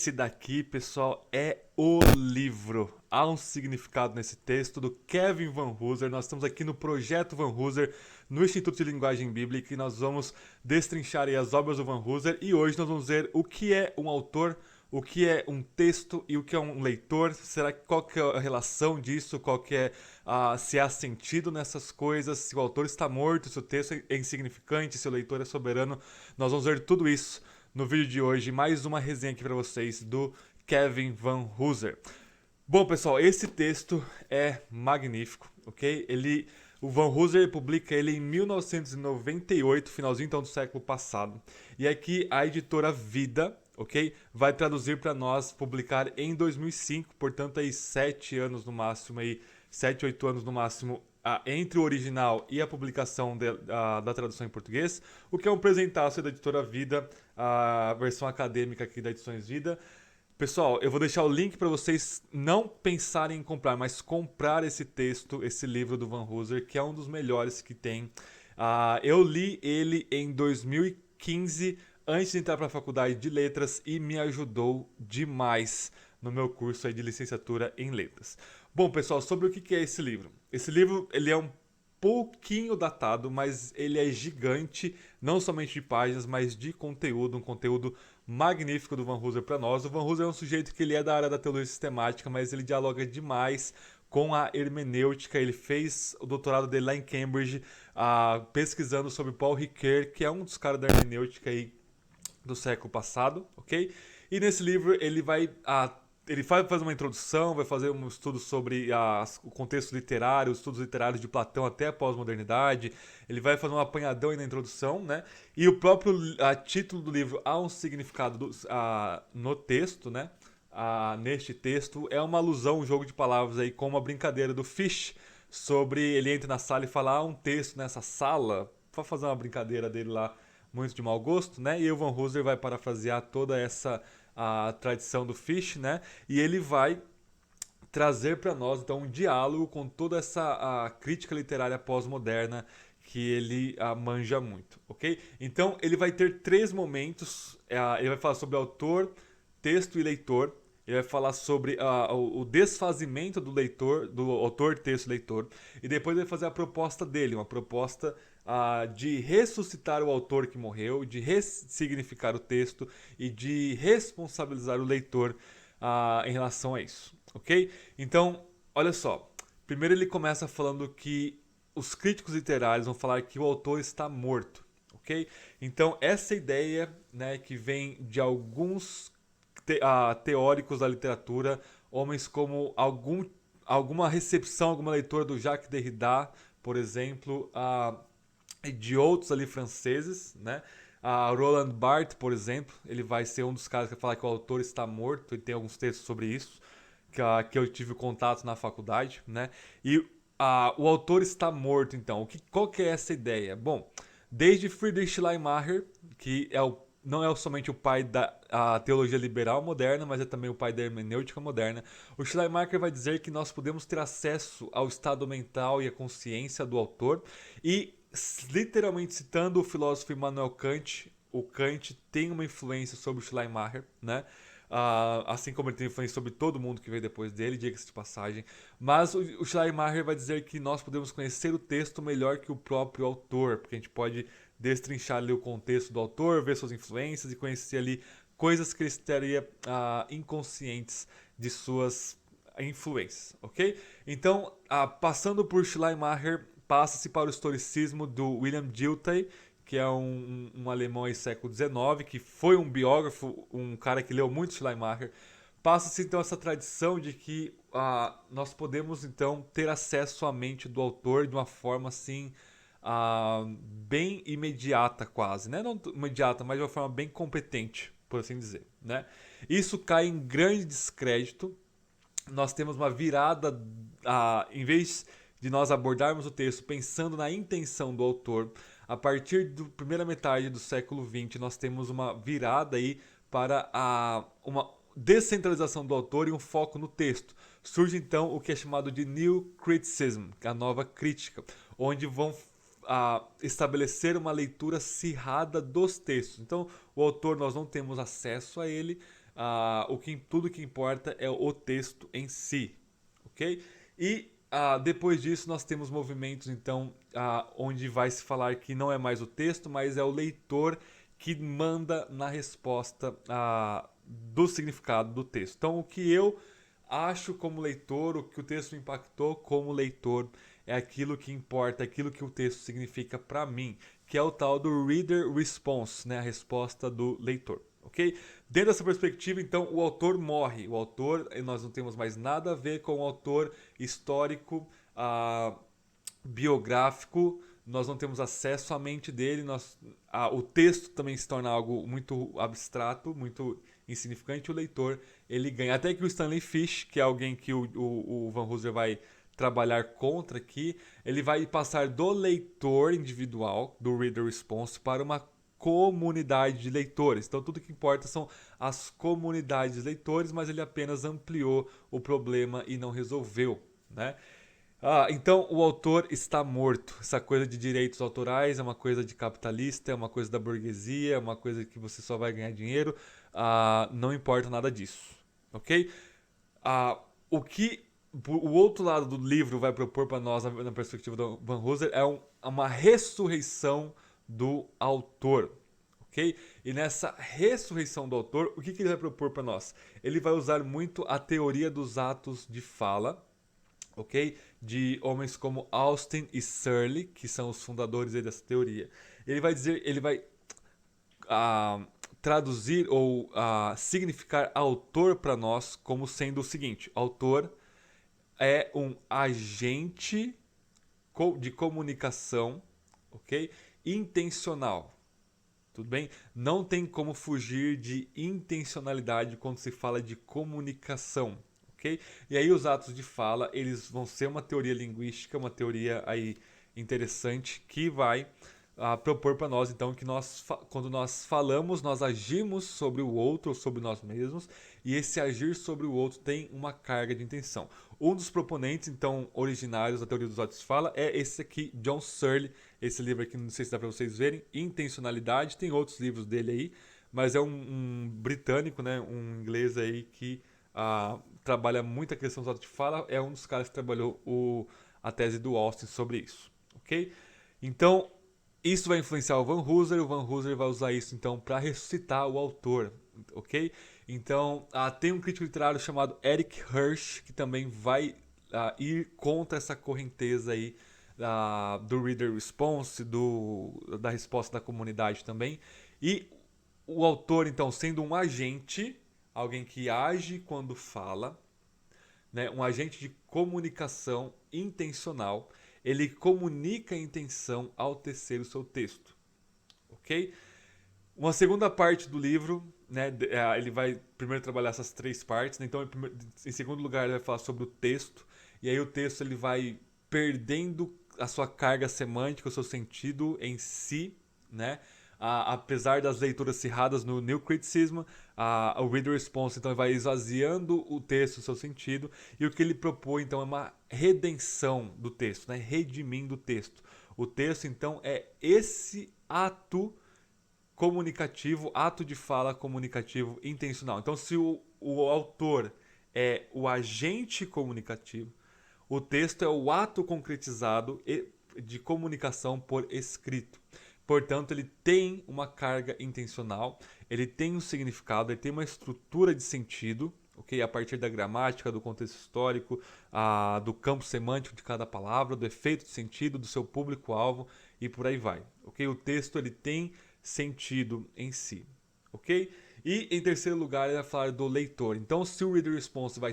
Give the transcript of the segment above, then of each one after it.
Esse daqui, pessoal, é o livro. Há um significado nesse texto do Kevin Van Hooser. Nós estamos aqui no Projeto Van Hooser, no Instituto de Linguagem Bíblica, e nós vamos destrinchar aí as obras do Van Hooser. E hoje nós vamos ver o que é um autor, o que é um texto e o que é um leitor. Será que qual que é a relação disso? Qual que é se há sentido nessas coisas? Se o autor está morto, se o texto é insignificante, se o leitor é soberano? Nós vamos ver tudo isso no vídeo de hoje. Mais uma resenha aqui para vocês do Kevin Van Hooser. Bom, pessoal, esse texto é magnífico, ok? O Van Hooser publica ele em 1998, finalzinho então do século passado. E aqui a editora Vida, ok? Vai traduzir para nós, publicar em 2005, portanto aí 7 anos no máximo, aí 7, 8 anos no máximo, entre o original e a publicação da tradução em português, o que é um presentaço da editora Vida, a versão acadêmica aqui da Edições Vida. Pessoal, eu vou deixar o link para vocês não pensarem em comprar, mas comprar esse texto, esse livro do Van Hooser, que é um dos melhores que tem. Eu li ele em 2015, antes de entrar para a faculdade de letras, e me ajudou demais no meu curso aí de licenciatura em letras. Bom, pessoal, sobre o que é esse livro? Esse livro ele é um pouquinho datado, mas ele é gigante, não somente de páginas, mas de conteúdo, um conteúdo magnífico do Van Hooser para nós. O Van Hooser é um sujeito que ele é da área da teologia sistemática, mas ele dialoga demais com a hermenêutica. Ele fez o doutorado dele lá em Cambridge, pesquisando sobre Paul Ricoeur, que é um dos caras da hermenêutica aí do século passado, ok? E nesse livro ele vai fazer uma introdução, vai fazer um estudo sobre o contexto literário, os estudos literários de Platão até a pós-modernidade. Ele vai fazer um apanhadão aí na introdução, né? E o próprio título do livro há um significado no texto, né? Neste texto é uma alusão, um jogo de palavras aí com uma brincadeira do Fish sobre ele entra na sala e fala um texto nessa sala, para fazer uma brincadeira dele lá muito de mau gosto, né? E o Van Hooser vai parafrasear toda essa a tradição do Fish, né? E ele vai trazer para nós então um diálogo com toda essa crítica literária pós-moderna que ele manja muito, ok? Então ele vai ter 3 momentos. Ele vai falar sobre autor, texto e leitor. Ele vai falar sobre o desfazimento do leitor, do autor, texto e leitor. E depois ele vai fazer a proposta dele, uma proposta de ressuscitar o autor que morreu, de ressignificar o texto e de responsabilizar o leitor em relação a isso, ok? Então, olha só. Primeiro ele começa falando que os críticos literários vão falar que o autor está morto, ok? Então, essa ideia, né, que vem de alguns teóricos da literatura, homens como alguma recepção, alguma leitura do Jacques Derrida, por exemplo, de outros ali franceses, né? Roland Barthes, por exemplo, ele vai ser um dos caras que vai falar que o autor está morto, e tem alguns textos sobre isso, que eu tive contato na faculdade, né? E o autor está morto, então. Qual que é essa ideia? Bom, desde Friedrich Schleiermacher, que não é somente o pai da teologia liberal moderna, mas é também o pai da hermenêutica moderna. O Schleiermacher vai dizer que nós podemos ter acesso ao estado mental e à consciência do autor, e literalmente citando o filósofo Immanuel Kant, o Kant tem uma influência sobre o Schleiermacher, né? Assim como ele tem influência sobre todo mundo que veio depois dele, diga-se de passagem. Mas o Schleiermacher vai dizer que nós podemos conhecer o texto melhor que o próprio autor, porque a gente pode destrinchar ali o contexto do autor, ver suas influências e conhecer ali coisas que ele estaria inconscientes de suas influências, ok? Então, passando por Schleiermacher, passa-se para o historicismo do William Dilthey, que é um alemão aí século XIX, que foi um biógrafo, um cara que leu muito Schleiermacher. Passa-se então essa tradição de que nós podemos então ter acesso à mente do autor de uma forma assim bem imediata quase, né? Não imediata, mas de uma forma bem competente, por assim dizer, né? Isso cai em grande descrédito. Nós temos uma virada, em vez de nós abordarmos o texto pensando na intenção do autor, a partir da primeira metade do século XX, nós temos uma virada aí para uma descentralização do autor e um foco no texto. Surge então o que é chamado de New Criticism, a nova crítica, onde vão estabelecer uma leitura acirrada dos textos. Então, o autor, nós não temos acesso a ele, tudo que importa é o texto em si, ok? E depois disso nós temos movimentos então onde vai se falar que não é mais o texto, mas é o leitor que manda na resposta do significado do texto. Então o que eu acho como leitor, o que o texto me impactou como leitor, é aquilo que importa, aquilo que o texto significa para mim, que é o tal do reader response, né? A resposta do leitor, ok? Dentro dessa perspectiva, então, o autor morre. O autor, nós não temos mais nada a ver com o autor histórico, biográfico, nós não temos acesso à mente dele, o texto também se torna algo muito abstrato, muito insignificante, o leitor ele ganha. Até que o Stanley Fish, que é alguém que o Van Hooser vai trabalhar contra aqui, ele vai passar do leitor individual, do reader response, para uma comunidade de leitores. Então tudo que importa são as comunidades de leitores, mas ele apenas ampliou o problema e não resolveu, né? Então o autor está morto. Essa coisa de direitos autorais é uma coisa de capitalista, é uma coisa da burguesia, é uma coisa que você só vai ganhar dinheiro. Não importa nada disso, ok? O que o outro lado do livro vai propor para nós, na perspectiva do Van Hooser, é uma ressurreição do autor, ok? E nessa ressurreição do autor, o que ele vai propor para nós? Ele vai usar muito a teoria dos atos de fala, ok? De homens como Austin e Searle, que são os fundadores aí dessa teoria. Ele vai traduzir ou significar autor para nós como sendo o seguinte: autor é um agente de comunicação, ok? Intencional. Tudo bem? Não tem como fugir de intencionalidade quando se fala de comunicação, ok? E aí os atos de fala, eles vão ser uma teoria linguística, uma teoria aí interessante que vai propor para nós então que quando nós falamos, nós agimos sobre o outro ou sobre nós mesmos, e esse agir sobre o outro tem uma carga de intenção. Um dos proponentes então originários da teoria dos atos de fala é esse aqui, John Searle. Esse livro aqui, não sei se dá para vocês verem, Intencionalidade. Tem outros livros dele aí, mas é um britânico, né, um inglês aí que trabalha muito a questão dos atos de fala. É um dos caras que trabalhou a tese do Austin sobre isso, ok? Então isso vai influenciar o Van Hooser vai usar isso então para ressuscitar o autor, ok? Então tem um crítico literário chamado Eric Hirsch que também vai ir contra essa correnteza aí do reader response, da resposta da comunidade também. E o autor então sendo um agente, alguém que age quando fala, né, um agente de comunicação intencional, ele comunica a intenção ao tecer o seu texto, ok? Uma segunda parte do livro, né, ele vai primeiro trabalhar essas três partes, né, então em segundo lugar ele vai falar sobre o texto, e aí o texto ele vai perdendo a sua carga semântica, o seu sentido em si, né? Apesar das leituras cerradas no New Criticism, o Reader Response então vai esvaziando o texto, o seu sentido, e o que ele propõe então é uma redenção do texto, né? Redimindo o texto. O texto então é esse ato comunicativo, ato de fala comunicativo intencional. Então, se o autor é o agente comunicativo, o texto é o ato concretizado de comunicação por escrito. Portanto, ele tem uma carga intencional, ele tem um significado, ele tem uma estrutura de sentido, ok? A partir da gramática, do contexto histórico, do campo semântico de cada palavra, do efeito de sentido, do seu público-alvo e por aí vai, ok? O texto ele tem sentido em si, ok? E em terceiro lugar, ele vai falar do leitor. Então, se o Reader Response vai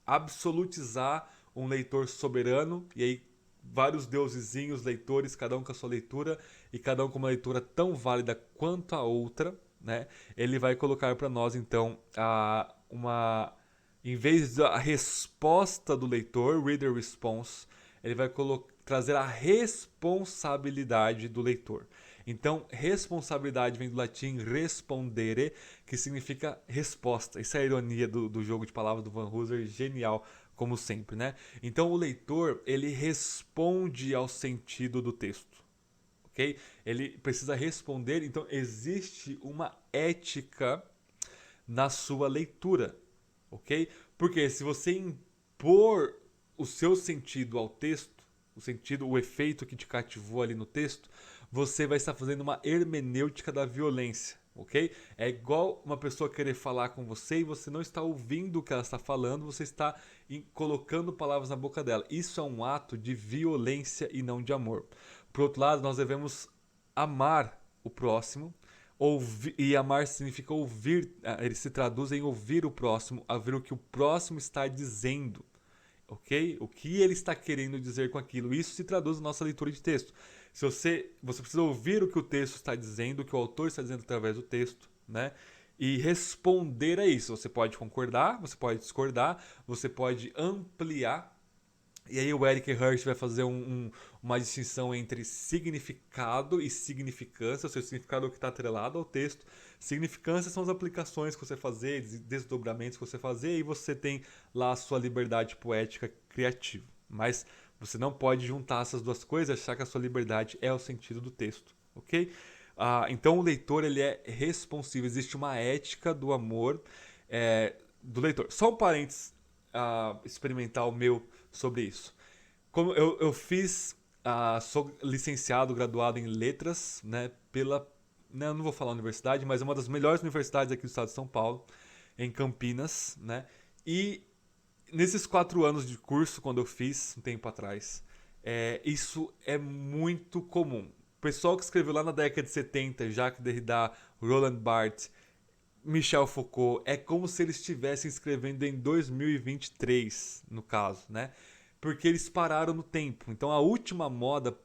absolutizar um leitor soberano, e aí vários deusezinhos leitores, cada um com a sua leitura, e cada um com uma leitura tão válida quanto a outra, né? Ele vai colocar para nós, então, em vez da resposta do leitor, Reader Response, ele vai trazer a responsabilidade do leitor. Então, responsabilidade vem do latim respondere, que significa resposta. Isso é a ironia do jogo de palavras do Van Hooser, genial, como sempre, né? Então, o leitor, ele responde ao sentido do texto, ok? Ele precisa responder, então existe uma ética na sua leitura, ok? Porque se você impor o seu sentido ao texto, o sentido, o efeito que te cativou ali no texto, você vai estar fazendo uma hermenêutica da violência, ok? É igual uma pessoa querer falar com você e você não está ouvindo o que ela está falando, você está colocando palavras na boca dela. Isso é um ato de violência e não de amor. Por outro lado, nós devemos amar o próximo. E amar significa ouvir, ele se traduz em ouvir o próximo, a ver o que o próximo está dizendo, ok? O que ele está querendo dizer com aquilo. Isso se traduz na nossa leitura de texto. Se você precisa ouvir o que o texto está dizendo, o que o autor está dizendo através do texto, né? E responder a isso. Você pode concordar, você pode discordar, você pode ampliar. E aí o Eric Hirsch vai fazer uma distinção entre significado e significância. O seu significado é o que está atrelado ao texto. Significância são as aplicações que você fazer, desdobramentos que você fazer, e você tem lá a sua liberdade poética criativa. Mas você não pode juntar essas duas coisas e achar que a sua liberdade é o sentido do texto, ok? Então o leitor ele é responsivo. Existe uma ética do amor do leitor. Só um parênteses experimental meu sobre isso. Como eu fiz, sou licenciado, graduado em letras, né, não vou falar universidade, mas é uma das melhores universidades aqui do estado de São Paulo, em Campinas, né, e nesses 4 anos de curso, quando eu fiz, um tempo atrás, isso é muito comum. O pessoal que escreveu lá na década de 70, Jacques Derrida, Roland Barthes, Michel Foucault, é como se eles estivessem escrevendo em 2023, no caso, né? Porque eles pararam no tempo. Então a última moda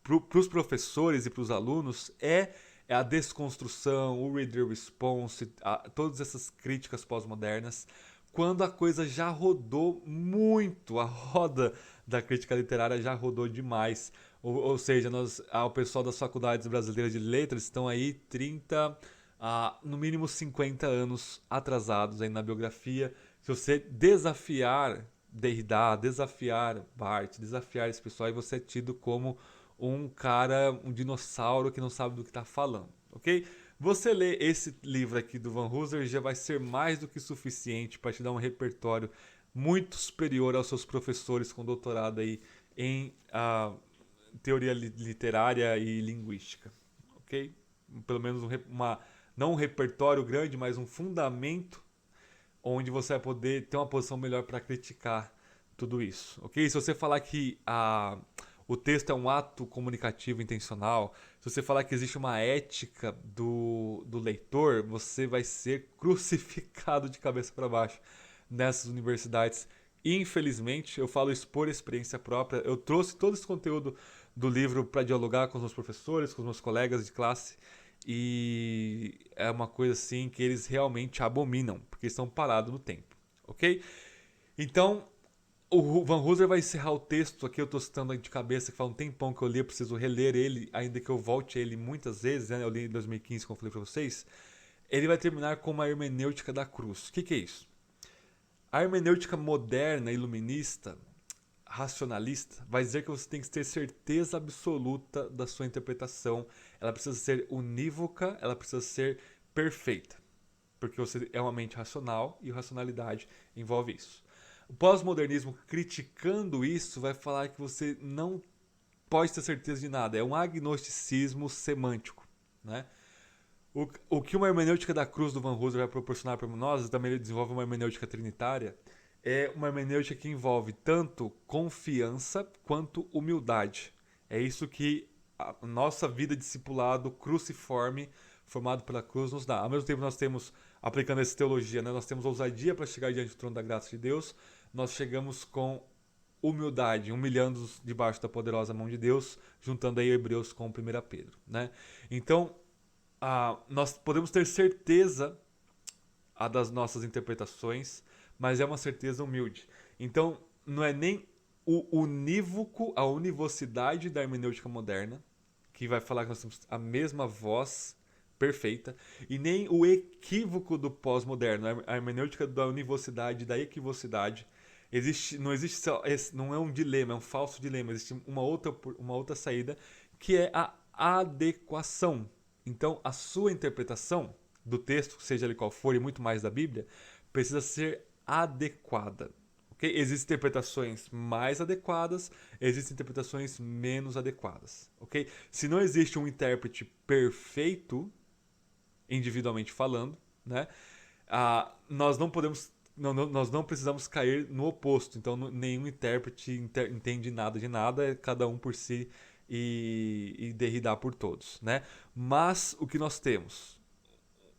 para os professores e para os alunos é a desconstrução, o reader response, todas essas críticas pós-modernas, quando a coisa já rodou muito, a roda da crítica literária já rodou demais. Ou seja, o pessoal das faculdades brasileiras de letras estão aí 30, no mínimo 50 anos atrasados aí na biografia. Se você desafiar Derrida, desafiar Barthes, desafiar esse pessoal, aí você é tido como um cara, um dinossauro que não sabe do que está falando, ok? Você ler esse livro aqui do Van Hooser já vai ser mais do que suficiente para te dar um repertório muito superior aos seus professores com doutorado aí em teoria literária e linguística, ok? Pelo menos não um repertório grande, mas um fundamento onde você vai poder ter uma posição melhor para criticar tudo isso, ok? Se você falar que o texto é um ato comunicativo intencional, se você falar que existe uma ética do leitor, você vai ser crucificado de cabeça para baixo nessas universidades. Infelizmente, eu falo isso por experiência própria, eu trouxe todo esse conteúdo do livro para dialogar com os meus professores, com os meus colegas de classe, e é uma coisa assim que eles realmente abominam, porque estão parados no tempo, ok? Então, o Van Hooser vai encerrar o texto aqui, eu estou citando de cabeça, que faz um tempão que eu li, eu preciso reler ele, ainda que eu volte a ele muitas vezes, né? Eu li em 2015, como eu falei para vocês. Ele vai terminar com uma hermenêutica da cruz. O que é isso? A hermenêutica moderna, iluminista, racionalista, vai dizer que você tem que ter certeza absoluta da sua interpretação. Ela precisa ser unívoca, ela precisa ser perfeita. Porque você é uma mente racional e a racionalidade envolve isso. O pós-modernismo, criticando isso, vai falar que você não pode ter certeza de nada. É um agnosticismo semântico, né? O que uma hermenêutica da cruz do Van Hooser vai proporcionar para nós, também ele desenvolve uma hermenêutica trinitária, é uma hermenêutica que envolve tanto confiança quanto humildade. É isso que a nossa vida de discipulado cruciforme, formado pela cruz, nos dá. Ao mesmo tempo nós temos, aplicando essa teologia, né, nós temos ousadia para chegar diante do trono da graça de Deus, nós chegamos com humildade, humilhando-nos debaixo da poderosa mão de Deus, juntando aí Hebreus com 1 Pedro, né? Então, nós podemos ter certeza das nossas interpretações, mas é uma certeza humilde. Então, não é nem o unívoco, a univocidade da hermenêutica moderna, que vai falar que nós temos a mesma voz perfeita, e nem o equívoco do pós-moderno, a hermenêutica da univocidade, da equivocidade. Não existe não é um dilema, é um falso dilema, existe uma outra saída, que é a adequação. Então, a sua interpretação do texto, seja ele qual for, e muito mais da Bíblia, precisa ser adequada. Okay? Existem interpretações mais adequadas, existem interpretações menos adequadas. Okay? Se não existe um intérprete perfeito, individualmente falando, né, nós não podemos, nós não precisamos cair no oposto. Então nenhum intérprete entende nada de nada, é cada um por si e Derrida por todos, né? Mas o que nós temos?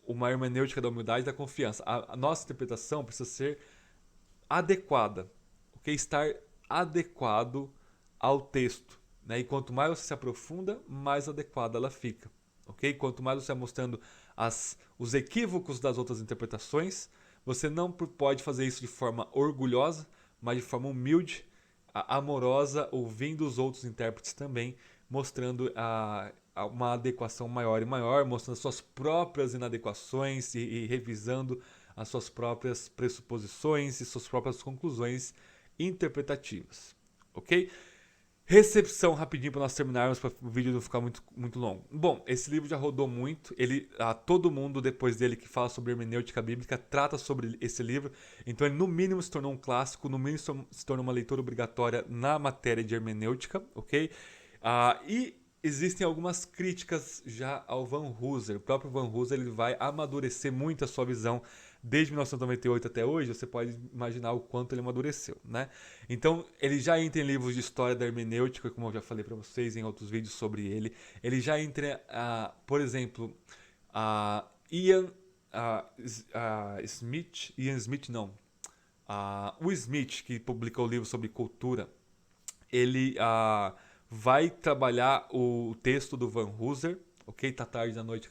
Uma hermenêutica da humildade e da confiança. A nossa interpretação precisa ser adequada, ok? Estar adequado ao texto, né? E quanto mais você se aprofunda, mais adequada ela fica, ok? Quanto mais você vai mostrando os equívocos das outras interpretações, você não pode fazer isso de forma orgulhosa, mas de forma humilde, amorosa, ouvindo os outros intérpretes também, mostrando uma adequação maior e maior, mostrando suas próprias inadequações e revisando as suas próprias pressuposições e suas próprias conclusões interpretativas, ok? Recepção rapidinho para nós terminarmos, para o vídeo não ficar muito longo. Bom, esse livro já rodou muito. Todo mundo depois dele que fala sobre hermenêutica bíblica trata sobre esse livro. Então ele no mínimo se tornou um clássico, no mínimo se tornou uma leitura obrigatória na matéria de hermenêutica, ok? E existem algumas críticas já ao Van Hooser. O próprio Van Hooser ele vai amadurecer muito a sua visão desde 1998 até hoje. Você pode imaginar o quanto ele amadureceu, né? Então, ele já entra em livros de história da hermenêutica, como eu já falei para vocês em outros vídeos sobre ele. Ele já entra, por exemplo, Ian Smith não. O Smith, que publicou o livro sobre cultura, ele vai trabalhar o texto do Van Hooser, ok? Tá tarde da noite,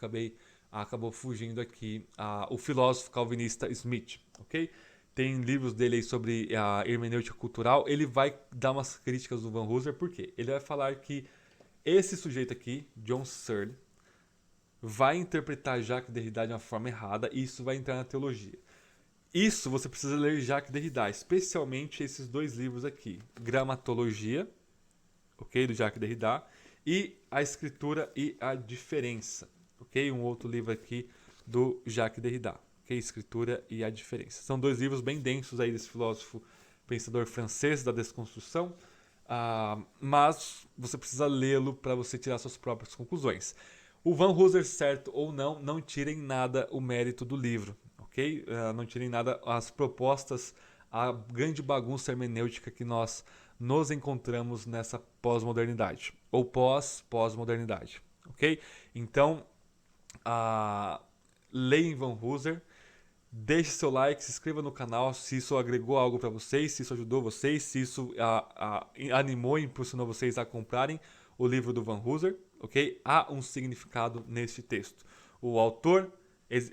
acabou fugindo aqui, o filósofo calvinista Smith, ok? Tem livros dele aí sobre a hermenêutica cultural. Ele vai dar umas críticas do Van Hooser, por quê? Ele vai falar que esse sujeito aqui, John Searle, vai interpretar Jacques Derrida de uma forma errada e isso vai entrar na teologia. Isso você precisa ler Jacques Derrida, especialmente esses dois livros aqui, Gramatologia, ok, do Jacques Derrida, e A Escritura e a Diferença, ok, um outro livro aqui do Jacques Derrida, ok, Escritura e a Diferença. São dois livros bem densos aí desse filósofo pensador francês da desconstrução, mas você precisa lê-lo para você tirar suas próprias conclusões. O Van Hooser, certo ou não, não tirem nada o mérito do livro, ok? Não tirem nada as propostas, a grande bagunça hermenêutica que nós nos encontramos nessa pós-modernidade, ou pós-modernidade, ok? Então, leia Van Hooser, deixe seu like, se inscreva no canal se isso agregou algo para vocês, se isso ajudou vocês, se isso animou e impulsionou vocês a comprarem o livro do Van Hooser, ok? Há um significado neste texto. O autor,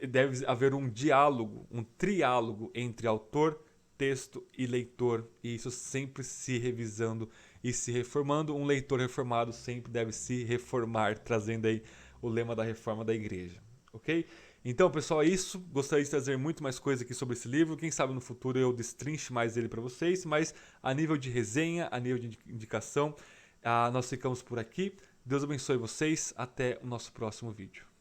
deve haver um diálogo, um triálogo entre autor, texto e leitor, e isso sempre se revisando e se reformando. Um leitor reformado sempre deve se reformar, trazendo aí o lema da reforma da igreja, ok? Então, pessoal, é isso. Gostaria de trazer muito mais coisa aqui sobre esse livro. Quem sabe no futuro eu destrinche mais ele para vocês, mas a nível de resenha, a nível de indicação, nós ficamos por aqui. Deus abençoe vocês. Até o nosso próximo vídeo.